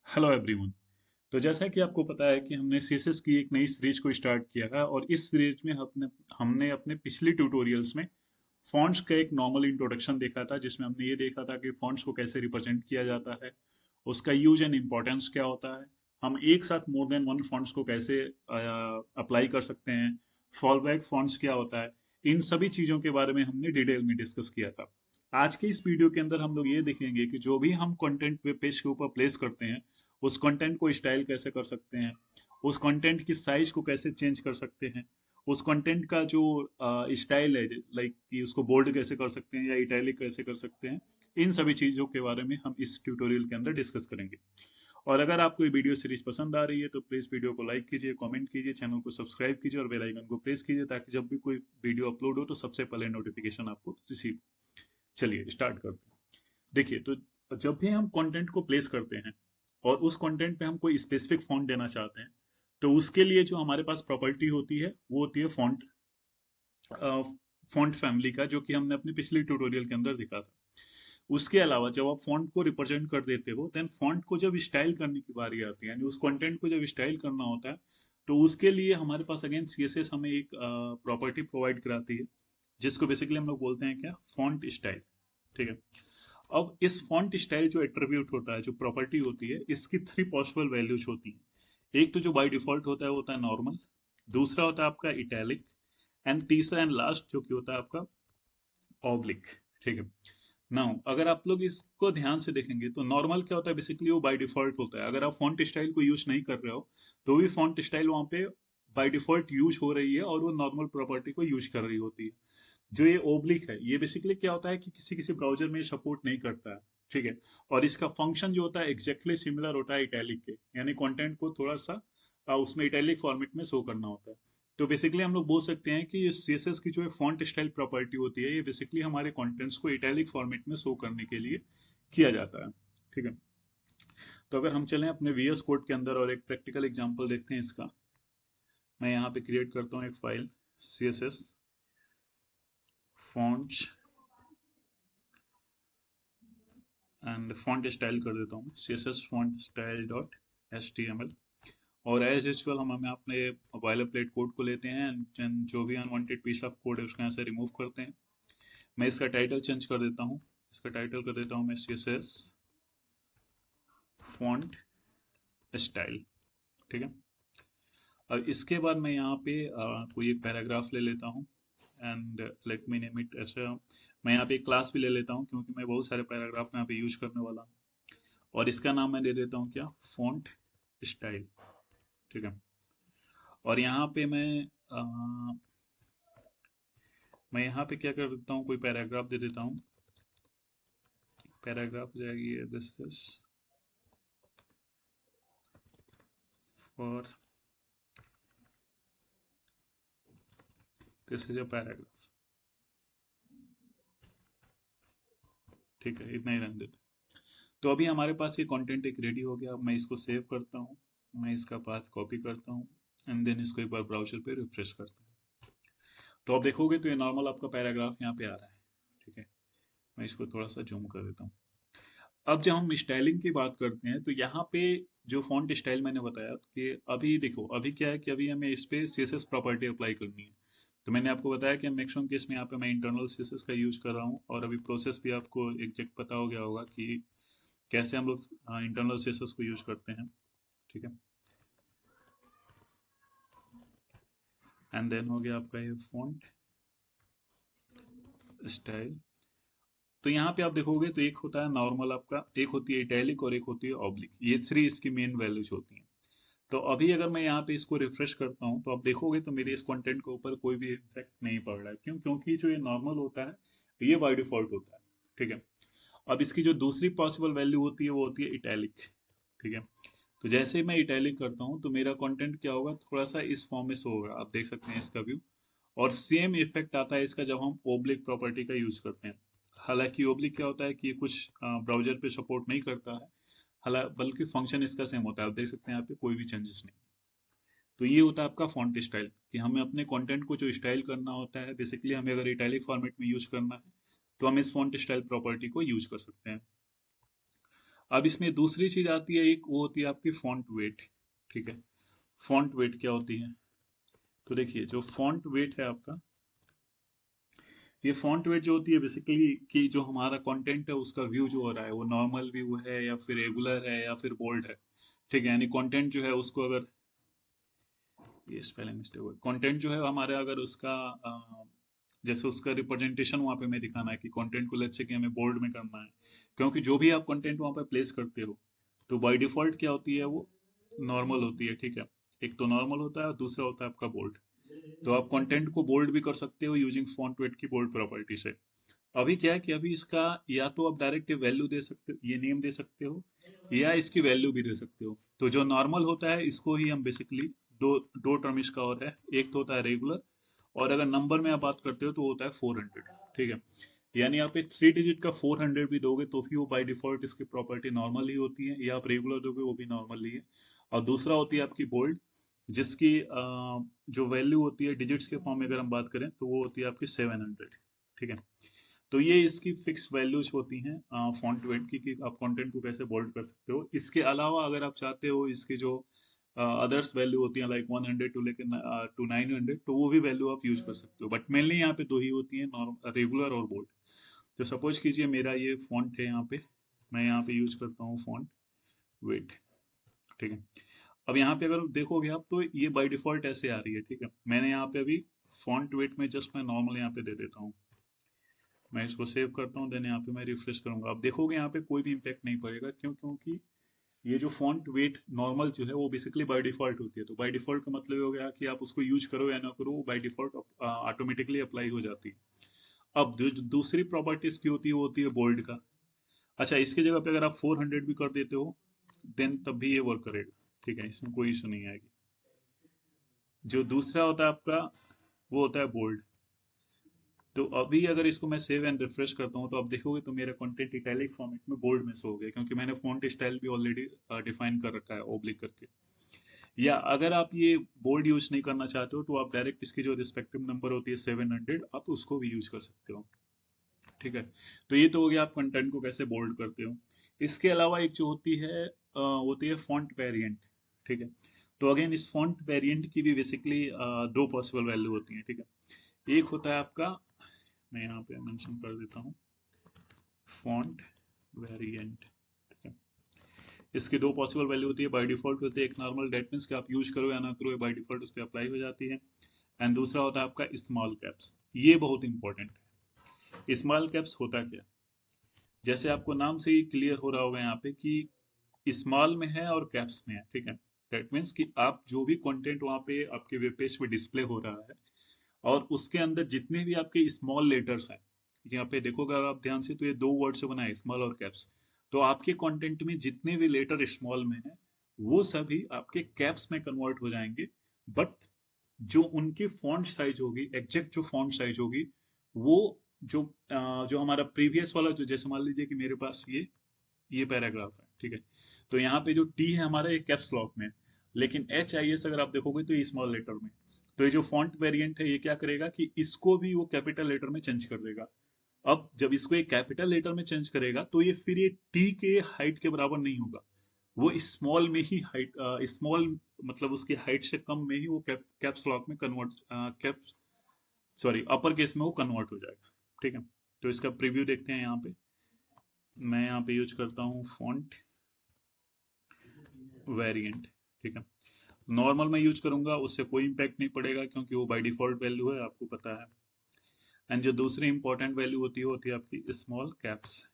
Hello everyone. तो जैसा कि आपको पता है कि हमने सीएसएस की एक नई सीरीज को स्टार्ट किया है और इस सीरीज में हमने हमने अपने पिछली ट्यूटोरियल्स में फॉन्ट्स का एक नॉर्मल इंट्रोडक्शन देखा था, जिसमें हमने ये देखा था कि फॉन्ट्स को कैसे रिप्रेजेंट किया जाता है, उसका यूज एंड इम्पोर्टेंस क्या होता है, हम एक साथ मोर देन वन फॉन्ट्स को कैसे अप्लाई कर सकते हैं, फॉलबैक फॉन्ट्स क्या होता है। इन सभी चीज़ों के बारे में हमने डिटेल में डिस्कस किया था। आज के इस वीडियो के अंदर हम लोग ये देखेंगे कि जो भी हम कंटेंट वेब पेज के ऊपर प्लेस करते हैं, उस कंटेंट को स्टाइल कैसे कर सकते हैं, उस कंटेंट की साइज को कैसे चेंज कर सकते हैं, उस कंटेंट का जो स्टाइल है, लाइक कि उसको बोल्ड कैसे कर सकते हैं या इटैलिक कैसे कर सकते हैं। इन सभी चीजों के बारे में हम इस ट्यूटोरियल के अंदर डिस्कस करेंगे। और अगर आपको ये वीडियो सीरीज पसंद आ रही है तो प्लीज वीडियो को लाइक कीजिए, कमेंट कीजिए, चैनल को सब्सक्राइब कीजिए और बेल आइकन को प्रेस कीजिए, ताकि जब भी कोई वीडियो अपलोड हो तो सबसे पहले नोटिफिकेशन आपको रिसीव। चलिए स्टार्ट करते हैं। देखिए, तो जब भी हम कंटेंट को प्लेस करते हैं और उस कंटेंट पे हम कोई स्पेसिफिक फॉन्ट देना चाहते हैं, तो उसके लिए जो हमारे पास प्रॉपर्टी होती है वो होती है फॉन्ट, फॉन्ट फैमिली का, जो कि हमने अपने पिछले ट्यूटोरियल के अंदर देखा था। उसके अलावा जब आप फॉन्ट को रिप्रेजेंट कर देते हो, देन फॉन्ट को जब स्टाइल करने की बारी आती है, यानी उस कंटेंट को जब स्टाइल करना होता है, तो उसके लिए हमारे पास अगेन सीएसएस हमें एक प्रॉपर्टी प्रोवाइड कराती है, जिसको बेसिकली हम लोग बोलते हैं क्या, फॉन्ट स्टाइल। ठीक है। अब इस फॉन्ट स्टाइल जो एट्रीब्यूट होता है, जो प्रॉपर्टी होती है, इसकी थ्री पॉसिबल वैल्यूज होती हैं। एक तो जो बाय डिफॉल्ट होता है वो होता है नॉर्मल, दूसरा होता है आपका इटैलिक, एंड तीसरा एंड लास्ट जो कि होता है आपका ऑब्लिक। ठीक है। नाउ अगर आप लोग इसको ध्यान से देखेंगे तो नॉर्मल क्या होता है, बेसिकली वो बाय डिफॉल्ट होता है। अगर आप फॉन्ट स्टाइल को यूज नहीं कर रहे हो तो भी फॉन्ट स्टाइल वहां पे बाय डिफॉल्ट यूज हो रही है और वो नॉर्मल प्रॉपर्टी को यूज कर रही होती है। जो ये ओब्लिक है, ये बेसिकली क्या होता है कि किसी किसी ब्राउजर में सपोर्ट नहीं करता है। ठीक है। और इसका फंक्शन जो होता है एग्जैक्टली सिमिलर होता है इटैलिक के, यानी कंटेंट को थोड़ा सा उसमें इटैलिक फॉर्मेट में शो करना होता है। तो बेसिकली हम लोग बोल सकते हैं कि ये सीएसएस की जो है फॉन्ट स्टाइल प्रॉपर्टी होती है, ये बेसिकली हमारे कंटेंट्स को इटैलिक फॉर्मेट में शो करने के लिए किया जाता है। ठीक है। तो अगर हम चलें अपने वीएस कोड के अंदर और एक प्रैक्टिकल एग्जांपल देखते हैं इसका। मैं यहाँ पे क्रिएट करता हूँ एक file, C S S font and font style कर देता हूँ, C S S font style dot H T M L. और एज यूजल हम हमें अपने वाइलर प्लेट कोड को लेते हैं एंड जो भी अनवांटेड पीस ऑफ कोड है उसको यहाँ से रिमूव करते हैं। मैं इसका टाइटल चेंज कर देता हूँ, इसका टाइटल कर देता हूँ मैं C S S font style. ठीक है। अब इसके बाद मैं यहाँ पे कोई एक पैराग्राफ ले लेता हूँ and let me name it ऐसा। मैं यहाँ पे एक क्लास भी ले लेता हूँ क्योंकि मैं बहुत सारे पैराग्राफ यहाँ पे यूज करने वाला हूँ। और इसका नाम मैं दे देता हूँ क्या, फॉन्ट स्टाइल। ठीक है। और यहाँ पे मैं यहाँ पे क्या कर देता हूँ, कोई पैराग्राफ दे देता हूँ। पैराग्राफ हो जाएगी this is for, this is a paragraph. ठीक है, इतना ही रहने देते। तो अभी हमारे पास ये कंटेंट एक रेडी हो गया। अब मैं इसको सेव करता हूँ, मैं इसका पाथ कॉपी करता हूँ एंड देन इसको एक बार ब्राउजर पे रिफ्रेश करता हूँ। तो आप देखोगे तो ये नॉर्मल आपका पैराग्राफ यहाँ पे आ रहा है। ठीक है। मैं इसको थोड़ा सा जूम कर देता हूँ। अब जब हम स्टाइलिंग की बात करते हैं तो यहाँ पे जो फॉन्ट स्टाइल मैंने बताया कि अभी देखो, अभी क्या है कि अभी हमें इस पे सीएसएस प्रॉपर्टी अप्लाई करनी है। तो मैंने आपको बताया कि मैक्सिमम केस में यहाँ पे मैं इंटरनल सीएसएस का यूज कर रहा हूँ, और अभी प्रोसेस भी आपको एग्जैक्ट पता हो गया होगा कि कैसे हम लोग इंटरनल सीएसएस को यूज करते हैं। ठीक है। एंड देन हो गया आपका ये फॉन्ट स्टाइल। तो यहाँ पे आप देखोगे तो एक होता है नॉर्मल आपका, एक होती है इटैलिक और एक होती है ऑब्लिक। ये थ्री इसकी मेन वैल्यूज होती हैं। तो अभी अगर मैं यहाँ पे इसको रिफ्रेश करता हूँ तो आप देखोगे तो मेरे इस कंटेंट के ऊपर कोई भी इफेक्ट नहीं पड़ रहा है। क्यों? क्योंकि जो ये नॉर्मल होता है ये बाय डिफॉल्ट होता है। ठीक है। अब इसकी जो दूसरी पॉसिबल वैल्यू होती है वो होती है इटैलिक। ठीक है। तो जैसे ही मैं इटैलिक करता हूँ तो मेरा कंटेंट क्या होगा, थोड़ा सा इस फॉर्म में शो होगा, आप देख सकते हैं इसका व्यू। और सेम इफेक्ट आता है इसका जब हम ओब्लिक प्रॉपर्टी का यूज करते हैं। हालांकि ओब्लिक क्या होता है कि ये कुछ ब्राउजर पे सपोर्ट नहीं करता है, हालांकि बल्कि फंक्शन इसका सेम होता है। आप देख सकते हैं यहाँ पे कोई भी चेंजेस नहीं। तो ये होता है आपका फॉन्ट स्टाइल, कि हमें अपने कंटेंट को जो स्टाइल करना होता है, बेसिकली हमें अगर इटैलिक फॉर्मेट में यूज करना है तो हम इस फॉन्ट स्टाइल प्रॉपर्टी को यूज कर सकते हैं। अब इसमें दूसरी चीज आती है, एक वो होती है आपकी फॉन्ट वेट। ठीक है, फॉन्ट वेट क्या होती है? तो देखिए, जो फॉन्ट वेट है आपका, ये फॉन्ट वेट जो होती है बेसिकली कि जो हमारा कंटेंट है उसका व्यू जो हो रहा है वो नॉर्मल व्यू है या फिर रेगुलर है या फिर बोल्ड है। ठीक है, यानी कंटेंट जो है उसको अगर, ये स्पेलिंग मिस्टेक हुआ, कंटेंट जो है हमारे अगर उसका जैसे उसका रिप्रेजेंटेशन वहाँ पे हमें दिखाना है कि कंटेंट को लेट्स से कि हमें बोल्ड में करना है, क्योंकि जो भी आप कंटेंट वहाँ पे प्लेस करते हो तो बाय डिफॉल्ट क्या होती है वो नॉर्मल होती है। ठीक है, एक तो नॉर्मल होता है और दूसरा होता है आपका बोल्ड। तो आप कंटेंट को बोल्ड भी कर सकते हो यूजिंग फॉन्ट वेट की बोल्ड प्रॉपर्टी से। अभी क्या है कि अभी इसका या तो आप डायरेक्ट वैल्यू दे सकते हो, ये नेम दे सकते हो, या इसकी वैल्यू भी दे सकते हो। तो जो नॉर्मल होता है इसको ही हम बेसिकली दो दो टर्म इसका और है, एक तो होता है रेगुलर, और अगर नंबर में आप बात करते हो तो वो होता है 400। ठीक है, यानी आप एक 3 डिजिट का 400 भी दोगे तो भी वो बाय डिफॉल्ट इसकी प्रॉपर्टी नॉर्मल ही होती है, या आप रेगुलर दोगे वो भी नॉर्मल ही है। और दूसरा होती है आपकी बोल्ड, जिसकी जो वैल्यू होती है डिजिट्स के फॉर्म में अगर हम बात करें तो वो होती है आपकी 700। ठीक है, तो ये इसकी फिक्स वैल्यूज होती हैं फॉन्ट वेट की कि आप कंटेंट को कैसे बोल्ड कर सकते हो। इसके अलावा अगर आप चाहते हो इसके जो अदर्स वैल्यू होती हैं लाइक 100 टू लेकर टू 900, तो वो भी वैल्यू आप यूज कर सकते हो, बट मेनली यहाँ पे दो ही होती हैं, रेगुलर और बोल्ड। तो सपोज कीजिए मेरा ये फॉन्ट है यहाँ पे, मैं यहाँ पे यूज करता हूँ फॉन्ट वेट। ठीक है, अब यहाँ पे अगर देखोगे आप तो ये बाय डिफॉल्ट ऐसे आ रही है। ठीक है, मैंने यहाँ पे अभी फॉन्ट वेट में जस्ट मैं नॉर्मल यहाँ पे दे देता हूँ, मैं इसको सेव करता हूँ, देन यहाँ पे मैं रिफ्रेश करूंगा। आप देखोगे यहाँ पे कोई भी इम्पैक्ट नहीं पड़ेगा, क्यों? क्योंकि ये जो फॉन्ट वेट नॉर्मल जो है वो बेसिकली बाय डिफॉल्ट होती है। तो बाय डिफॉल्ट का मतलब ये हो गया कि आप उसको यूज करो या ना करो, वो बाय डिफॉल्ट ऑटोमेटिकली अप्लाई हो जाती है। अब जो जो दूसरी प्रॉपर्टीज की होती है वो होती है बोल्ड का। अच्छा, इसकी जगह पे अगर आप 400 भी कर देते हो देन तब भी ये वर्क करेगा। ठीक है, इसमें कोई इशू नहीं आएगी। जो दूसरा होता है आपका वो होता है बोल्ड। तो अभी अगर इसको मैं सेव एंड रिफ्रेश करता हूँ तो आप देखोगे तो मेरा कंटेंट इटैलिक फॉर्मेट में बोल्ड में शो हो गया, क्योंकि मैंने फॉन्ट स्टाइल भी ऑलरेडी डिफाइन कर रखा है ओब्लिक करके। या अगर आप ये बोल्ड यूज नहीं करना चाहते हो तो आप डायरेक्ट इसकी जो रिस्पेक्टिव नंबर होती है 700, आप उसको भी यूज कर सकते हो। ठीक है, तो ये तो हो गया आप कंटेंट को कैसे बोल्ड करते हो। इसके अलावा एक जो होती है फॉन्ट वेरिएंट। ठीक है, तो अगेन इस फॉन्ट वेरिएंट की भी बेसिकली दो पॉसिबल वैल्यू होती है। ठीक है, एक होता है आपका, मैं यहाँ पे मेंशन कर देता हूँ, फॉन्ट वेरिएंट। ठीक है, इसकी दो पॉसिबल वैल्यू होती है, बाय डिफॉल्ट होती है एक नॉर्मल, डेट मीन्स कि आप यूज करो या ना करो बाय डिफॉल्ट उस पर अप्लाई हो जाती है। एंड दूसरा होता है आपका स्मॉल कैप्स। ये बहुत इंपॉर्टेंट है। स्मॉल कैप्स होता क्या, जैसे आपको नाम से ही क्लियर हो रहा होगा यहाँ पे कि स्मॉल में है और कैप्स में है। ठीक है, डेट मीन्स कि आप जो भी कंटेंट वहाँ पे आपके वेब पेज पे डिस्प्ले हो रहा है और उसके अंदर जितने भी आपके स्मॉल लेटर्स हैं, यहाँ पे देखोगे अगर आप ध्यान से तो ये दो वर्ड से बना है, स्मॉल और कैप्स। तो आपके कंटेंट में जितने भी लेटर स्मॉल में है वो सभी आपके कैप्स में कन्वर्ट हो जाएंगे। बट जो उनकी फॉन्ट साइज होगी, एग्जैक्ट जो फॉन्ट साइज होगी, वो जो जो हमारा प्रीवियस वाला, जो जैसे मान लीजिए कि मेरे पास ये पैराग्राफ है। ठीक है, तो यहाँ पे जो टी है हमारा ये कैप्स लॉक में है, लेकिन एच आई एस अगर आप देखोगे तो ये स्मॉल लेटर में। तो ये जो फॉन्ट वेरिएंट है ये क्या करेगा कि इसको भी वो कैपिटल लेटर में चेंज कर देगा। अब जब इसको एक कैपिटल लेटर में चेंज करेगा तो ये फिर ये टी के हाइट के बराबर नहीं होगा, वो स्मॉल में ही हाइट, स्मॉल मतलब उसकी हाइट से कम में ही वो कैप्स लॉक में convert, caps sorry upper case में वो कन्वर्ट हो जाएगा। ठीक है, तो इसका प्रीव्यू देखते हैं यहाँ पे। मैं यहाँ पे यूज करता हूँ फॉन्ट वेरिएंट। ठीक है, नॉर्मल में यूज करूंगा उससे कोई इम्पैक्ट नहीं पड़ेगा क्योंकि वो बाय डिफॉल्ट वैल्यू है, आपको पता है। एंड जो दूसरी इंपॉर्टेंट वैल्यू होती है आपकी स्मॉल कैप्स।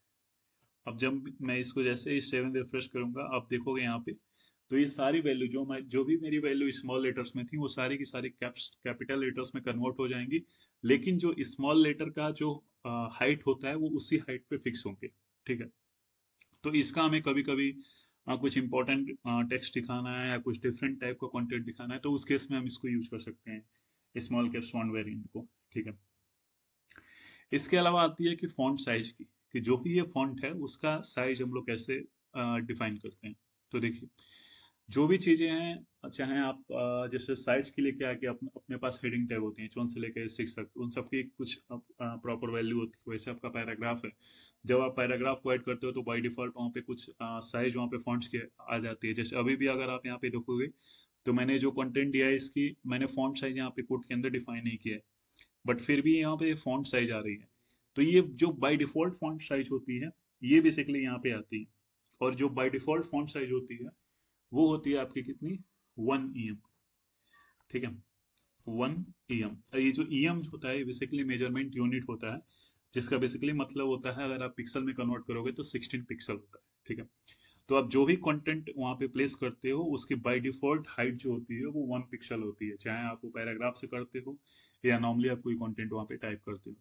अब जब मैं इसको जैसे ही 7 रिफ्रेश करूंगा आप देखोगे यहाँ पे तो ये सारी वैल्यू जो भी मेरी वैल्यू स्मॉल लेटर्स में थी वो सारी की सारी कैप्स कैपिटल लेटर्स में कन्वर्ट हो जाएंगी। लेकिन जो स्मॉल लेटर का जो हाइट होता है वो उसी हाइट पे फिक्स होंगे। ठीक है, तो इसका हमें कभी कभी कुछ इंपॉर्टेंट टेक्स्ट दिखाना है या कुछ डिफरेंट टाइप का कंटेंट दिखाना है तो उस केस में हम इसको यूज कर सकते हैं, स्मॉल कैप्स फॉन्ट वेरिएंट को। ठीक है, इसके अलावा आती है कि फॉन्ट साइज की, कि जो भी ये फॉन्ट है उसका साइज हम लोग कैसे डिफाइन करते हैं। तो देखिए, जो भी चीजें हैं, चाहे आप जैसे साइज के लिए क्या है कि अपने पास हेडिंग टैग होती हैं 1 से लेकर 6 तक, उन सबकी कुछ प्रॉपर वैल्यू होती है। वैसे आपका पैराग्राफ है, जब आप पैराग्राफ को ऐड करते हो तो बाय डिफॉल्ट वहाँ पे कुछ साइज वहाँ पे फॉन्ट्स की आ जाती है। जैसे अभी भी अगर आप यहाँ पे देखोगे तो मैंने जो कंटेंट दिया है इसकी मैंने फॉन्ट साइज यहाँ पे कोड के अंदर डिफाइन नहीं किया है, बट फिर भी यहाँ पे फॉन्ट साइज आ रही है। तो ये जो बाय डिफॉल्ट फॉन्ट साइज होती है ये बेसिकली यहाँ पे आती है। और जो बाय डिफॉल्ट फॉन्ट साइज होती है वो होती है आपकी कितनी, 1 EM। ठीक है, 1 EM। ये जो EM होता है बेसिकली मेजरमेंट यूनिट होता है, जिसका बेसिकली मतलब होता है अगर आप पिक्सल में कन्वर्ट करोगे तो 16 पिक्सल होता है। ठीक है, तो आप जो भी कंटेंट वहां पे प्लेस करते हो उसकी बाय डिफॉल्ट हाइट जो होती है वो 1 पिक्सल होती है, चाहे आप वो पैराग्राफ से करते हो या नॉर्मली आप कोई कंटेंट वहां पे टाइप करते हो।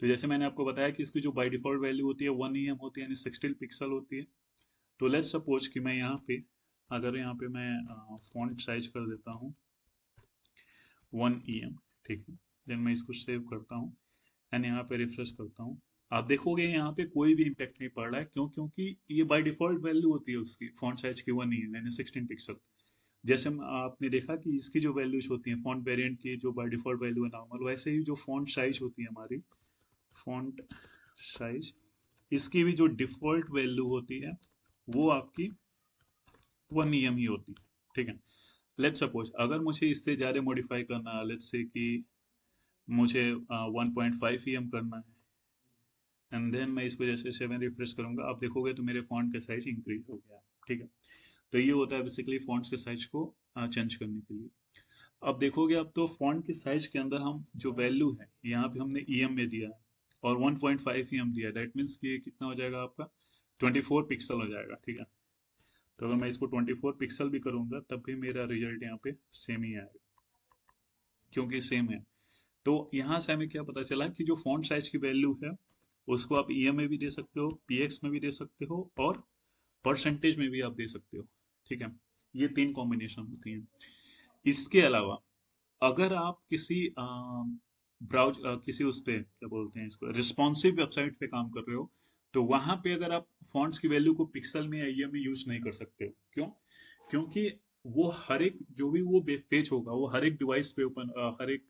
तो जैसे मैंने आपको बताया कि इसकी जो बाय डिफॉल्ट वैल्यू होती है 1 EM होती है, यानी 16 पिक्सल होती है। तो लेट्स सपोज कि मैं यहाँ पे, अगर यहाँ पे मैं फॉन्ट साइज कर देता हूँ 1 EM। ठीक है, देन मैं इसको सेव करता हूँ एंड यहाँ पे रिफ्रेश करता हूँ। आप देखोगे यहाँ पे कोई भी इम्पैक्ट नहीं पड़ रहा है, क्यों? क्योंकि ये बाय डिफॉल्ट वैल्यू होती है उसकी फॉन्ट साइज की 1 EM यानी 16 पिक्सल। जैसे आपने देखा कि इसकी जो वैल्यूज होती हैं फॉन्ट वेरिएंट की, जो बाय डिफॉल्ट वैल्यू है नॉर्मल, वैसे ही जो फॉन्ट साइज होती है हमारी, फॉन्ट साइज, इसकी भी जो डिफॉल्ट वैल्यू होती है वो आपकी 1 EM ही होती है। ठीक है, लेट्स सपोज अगर मुझे इससे ज़्यादा मॉडिफाई करना है, लेट्स से कि मुझे 1.5 EM करना है, एंड देन मैं इसको जैसे 7 रिफ्रेश करूंगा, आप देखोगे तो मेरे फॉन्ट का साइज इंक्रीज हो गया। ठीक है, तो ये होता है बेसिकली फॉन्ट्स के साइज को चेंज करने के लिए। अब देखोगे अब तो फॉन्ट के साइज के अंदर हम जो वैल्यू है यहाँ पे हमने EM में दिया है और 1.5 EM दिया है, दैट मीन्स कि ये कितना हो जाएगा आपका 24 पिक्सल हो जाएगा। ठीक है, तो अगर मैं इसको 24 पिक्सल भी करूंगा तब भी मेरा रिजल्ट यहाँ पे सेम ही आएगा, क्योंकि सेम है। तो यहाँ से हमें क्या पता चला कि जो फॉन्ट साइज की वैल्यू है उसको आप EM में भी दे सकते हो, PX में भी दे सकते हो और परसेंटेज में भी आप दे सकते हो। ठीक है, ये 3 कॉम्बिनेशन होती हैं। इसके अलावा अगर आप किसी किसी उस पे क्या बोलते हैं इसको, रिस्पॉन्सिव वेबसाइट पे काम कर रहे हो, तो वहां पे अगर आप फॉन्ट्स की वैल्यू को पिक्सल में या EM में यूज नहीं कर सकते हो। क्यों? क्योंकि वो हर एक जो भी वो पेज होगा वो हर एक डिवाइस पे ओपन, हर एक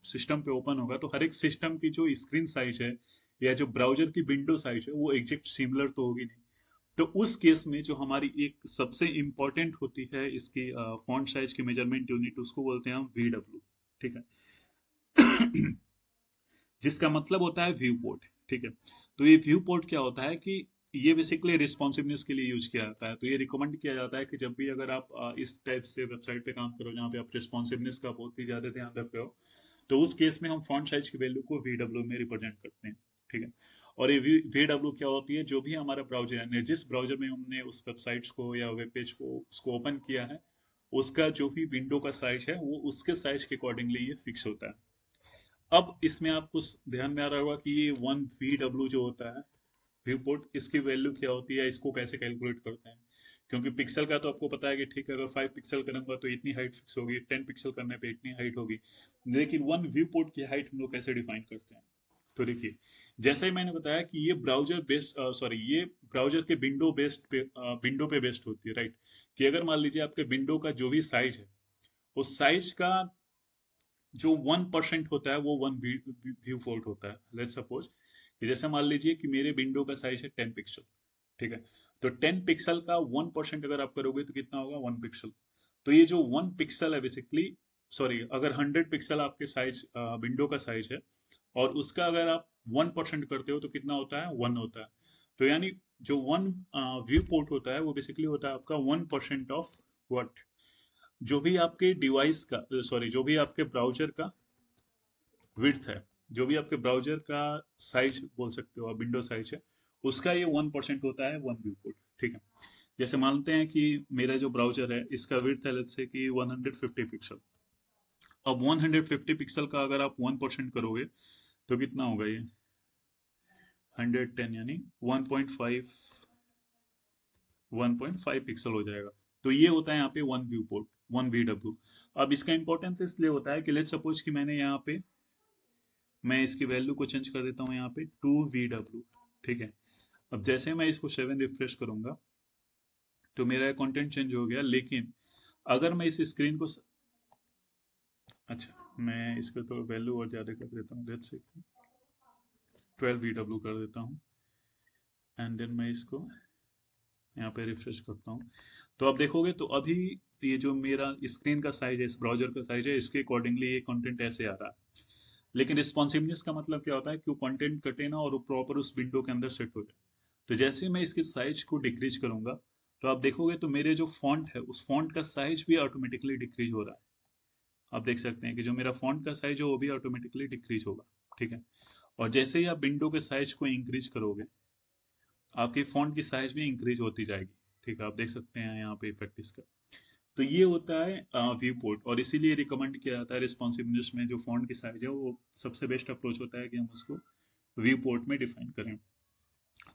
सिस्टम पे ओपन होगा, तो हर एक सिस्टम की जो स्क्रीन साइज है या जो ब्राउजर की विंडो साइज है वो एग्जैक्ट सिमिलर तो होगी नहीं। तो उस केस में जो हमारी एक सबसे इंपॉर्टेंट होती है इसकी फॉन्ट साइज की मेजरमेंट यूनिट, उसको बोलते हैं हम VW। ठीक है, जिसका मतलब होता है व्यू पोर्ट। ठीक है, तो ये व्यू पोर्ट क्या होता है कि ये बेसिकली रिस्पॉन्सिवनेस के लिए यूज किया जाता है। तो ये रिकमेंड किया जाता है कि जब भी अगर आप इस टाइप से वेबसाइट पे काम करो जहाँ पे आप रिस्पॉन्सिवनेस का बहुत ही ज्यादा ध्यान रख रहे हो, तो उस केस में हम फॉन्ट साइज की वैल्यू को VW में रिप्रेजेंट करते हैं। ठीक है, और ये VW क्या होती है, जो भी हमारा ब्राउजर है, जिस ब्राउजर में हमने उस वेबसाइट्स को या वेब पेज को उसको ओपन किया है, उसका जो भी विंडो का साइज है वो उसके साइज के अकॉर्डिंगली ये फिक्स होता है। अब इसमें आपको ध्यान में आ रहा होगा कि ये 1 VW जो होता है व्यू पोर्ट, इसकी वैल्यू क्या होती है, इसको कैसे कैलकुलेट करते हैं? क्योंकि पिक्सल का तो आपको पता है कि ठीक है, अगर 5 पिक्सल करूंगा तो इतनी हाइट फिक्स होगी, 10 पिक्सल करने पे इतनी हाइट होगी, लेकिन 1 व्यू पोर्ट की हाइट हम लोग कैसे डिफाइन करते हैं? तो देखिए, जैसा ही मैंने बताया कि ये ब्राउजर बेस्ड, सॉरी, ये ब्राउजर के विंडो पे बेस्ड होती है, राइट? कि अगर मान लीजिए आपके विंडो का जो भी साइज है उस साइज का जो 1% होता है वो 1 व्यू पोर्ट होता है। लेट्स सपोज कि जैसे मान लीजिए कि मेरे विंडो का साइज है 10 पिक्सल। ठीक है, तो 10 पिक्सल का 1% अगर आप करोगे तो कितना होगा, 1 पिक्सल। तो ये जो 1 पिक्सल है बेसिकली, सॉरी, अगर 100 पिक्सल आपके साइज विंडो का साइज है और उसका अगर आप 1% करते हो तो कितना होता है, 1 होता है। तो यानी जो 1 व्यू पोर्ट होता है वो बेसिकली होता है आपका 1% ऑफ व्हाट, जो भी आपके डिवाइस का, सॉरी, जो भी आपके ब्राउजर का विड्थ है, जो भी आपके ब्राउजर का साइज बोल सकते हो आप, विंडो साइज है, उसका ये 1% होता है 1 व्यू पोर्ट। ठीक है, जैसे मानते हैं कि मेरा जो ब्राउजर है इसका विड्थ है लेट्स से कि 150 पिक्सल। अब 150 पिक्सल का अगर आप 1% करोगे तो कितना होगा ये, 110, यानी 1.5 पिक्सल हो जाएगा। तो ये होता है यहाँ पे 1 व्यू पोर्ट, 1 VW। अब इसका इंपॉर्टेंस इसलिए होता है कि लेट्स सपोज कि मैंने यहाँ पे, मैं इसकी वैल्यू को चेंज कर देता हूँ यहाँ पे 2 VW। ठीक है, अब जैसे मैं इसको 7 रिफ्रेश करूंगा तो मेरा कंटेंट चेंज हो गया। लेकिन अगर मैं इस स्क्रीन को अच्छा, मैं इसका थोड़ा वैल्यू और ज़्यादा कर देता हूँ, लेट्स से 12 VW कर देता हूँ, एंड देन मैं इसको यहाँ पे रिफ्रेश करता हूँ। तो आप देखोगे तो अभी ये जो मेरा स्क्रीन का साइज है, इस ब्राउजर का साइज है, इसके अकॉर्डिंगली ये कंटेंट ऐसे आ रहा है। लेकिन रिस्पॉन्सिवनेस का मतलब क्या होता है कि वो कंटेंट कटे ना और वो प्रॉपर उस विंडो के अंदर सेट हो जाए। तो जैसे ही मैं इसके साइज को डिक्रीज करूंगा, तो आप देखोगे तो मेरे जो फॉन्ट है उस फॉन्ट का साइज भी ऑटोमेटिकली डिक्रीज हो रहा है। आप देख सकते हैं कि जो मेरा फॉन्ट का साइज है वो भी ऑटोमेटिकली डिक्रीज होगा। ठीक है। और जैसे ही आप विंडो के साइज को इंक्रीज करोगे, आपकी फॉन्ट की साइज भी इंक्रीज होती जाएगी। ठीक है, आप देख सकते हैं यहाँ पे इफेक्ट इसका। तो ये होता है व्यू पोर्ट, और इसीलिए रिकमेंड किया जाता है रिस्पॉन्सिवनेस में जो फॉन्ट की साइज है वो सबसे बेस्ट अप्रोच होता है कि हम उसको व्यू पोर्ट में डिफाइन करें।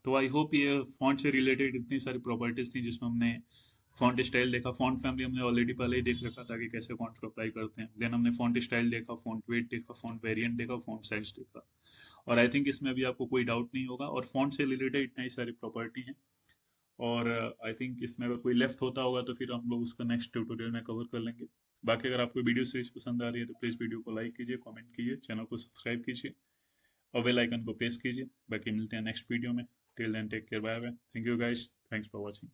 तो आई होप ये फॉन्ट से रिलेटेड इतनी सारी प्रॉपर्टीज थी जिसमें हमने फॉन्ट स्टाइल देखा, फॉन्ट फैमिली हमने ऑलरेडी पहले ही देख रखा था कि कैसे फॉन्ट को अप्लाई करते हैं। देन हमने फॉन्ट स्टाइल देखा, फॉन्ट वेट देखा, फॉन्ट वेरिएंट देखा, फॉन्ट साइज देखा। और आई थिंक इसमें अभी आपको कोई डाउट नहीं होगा, और फॉन्ट से रिलेटेड इतनी सारी प्रॉपर्टी हैं। और आई थिंक इसमें अगर कोई लेफ्ट होता होगा तो फिर हम लोग उसका नेक्स्ट ट्यूटोरियल में कवर कर लेंगे। बाकी अगर आपको वीडियो सीरीज पसंद आ रही है तो प्लीज़ वीडियो को लाइक कीजिए, कमेंट कीजिए, चैनल को सब्सक्राइब कीजिए और बेल आइकन को प्रेस कीजिए। बाकी मिलते हैं नेक्स्ट वीडियो में। Till then take care, bye bye, thank you guys, thanks for watching.